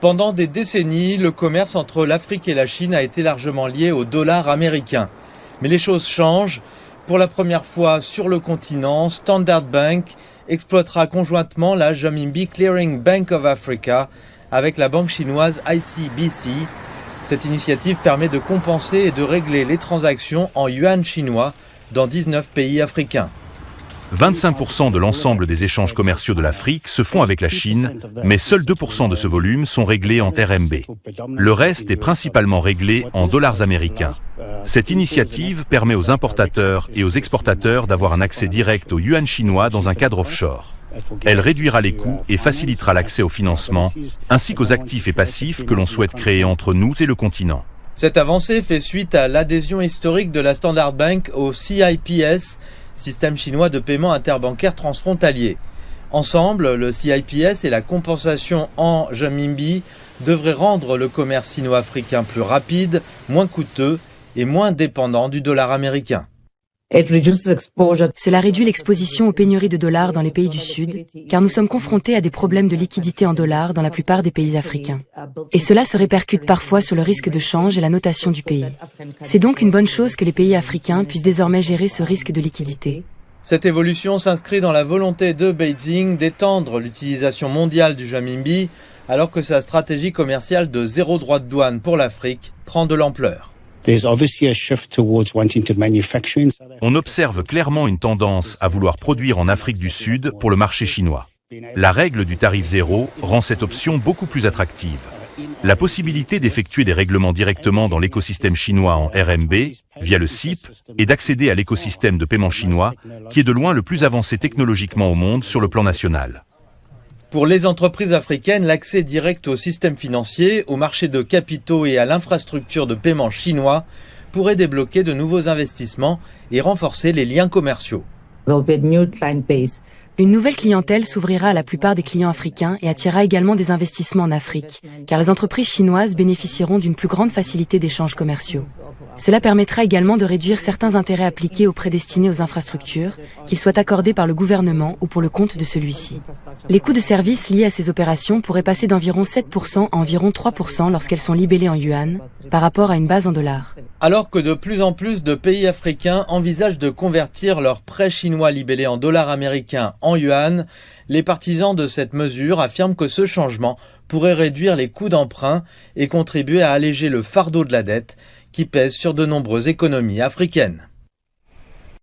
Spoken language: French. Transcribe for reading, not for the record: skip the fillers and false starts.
Pendant des décennies, le commerce entre l'Afrique et la Chine a été largement lié au dollar américain. Mais les choses changent. Pour la première fois sur le continent, Standard Bank exploitera conjointement la Renminbi Clearing Bank of Africa avec la banque chinoise ICBC. Cette initiative permet de compenser et de régler les transactions en yuan chinois dans 19 pays africains. 25% de l'ensemble des échanges commerciaux de l'Afrique se font avec la Chine, mais seuls 2% de ce volume sont réglés en RMB. Le reste est principalement réglé en dollars américains. Cette initiative permet aux importateurs et aux exportateurs d'avoir un accès direct au yuan chinois dans un cadre offshore. Elle réduira les coûts et facilitera l'accès au financement, ainsi qu'aux actifs et passifs que l'on souhaite créer entre nous et le continent. Cette avancée fait suite à l'adhésion historique de la Standard Bank au CIPS, système chinois de paiement interbancaire transfrontalier. Ensemble, le CIPS et la compensation en renminbi devraient rendre le commerce sino-africain plus rapide, moins coûteux et moins dépendant du dollar américain. Cela réduit l'exposition aux pénuries de dollars dans les pays du Sud, car nous sommes confrontés à des problèmes de liquidité en dollars dans la plupart des pays africains. Et cela se répercute parfois sur le risque de change et la notation du pays. C'est donc une bonne chose que les pays africains puissent désormais gérer ce risque de liquidité. Cette évolution s'inscrit dans la volonté de Beijing d'étendre l'utilisation mondiale du renminbi, alors que sa stratégie commerciale de zéro droit de douane pour l'Afrique prend de l'ampleur. On observe clairement une tendance à vouloir produire en Afrique du Sud pour le marché chinois. La règle du tarif zéro rend cette option beaucoup plus attractive. La possibilité d'effectuer des règlements directement dans l'écosystème chinois en RMB, via le CIP, et d'accéder à l'écosystème de paiement chinois, qui est de loin le plus avancé technologiquement au monde sur le plan national. Pour les entreprises africaines, l'accès direct au système financier, au marché de capitaux et à l'infrastructure de paiement chinois pourrait débloquer de nouveaux investissements et renforcer les liens commerciaux. Une nouvelle clientèle s'ouvrira à la plupart des clients africains et attirera également des investissements en Afrique, car les entreprises chinoises bénéficieront d'une plus grande facilité d'échanges commerciaux. Cela permettra également de réduire certains intérêts appliqués aux prêts destinés aux infrastructures, qu'ils soient accordés par le gouvernement ou pour le compte de celui-ci. Les coûts de service liés à ces opérations pourraient passer d'environ 7% à environ 3% lorsqu'elles sont libellées en yuan, par rapport à une base en dollars. Alors que de plus en plus de pays africains envisagent de convertir leurs prêts chinois libellés en dollars américains en yuan, les partisans de cette mesure affirment que ce changement pourrait réduire les coûts d'emprunt et contribuer à alléger le fardeau de la dette qui pèse sur de nombreuses économies africaines.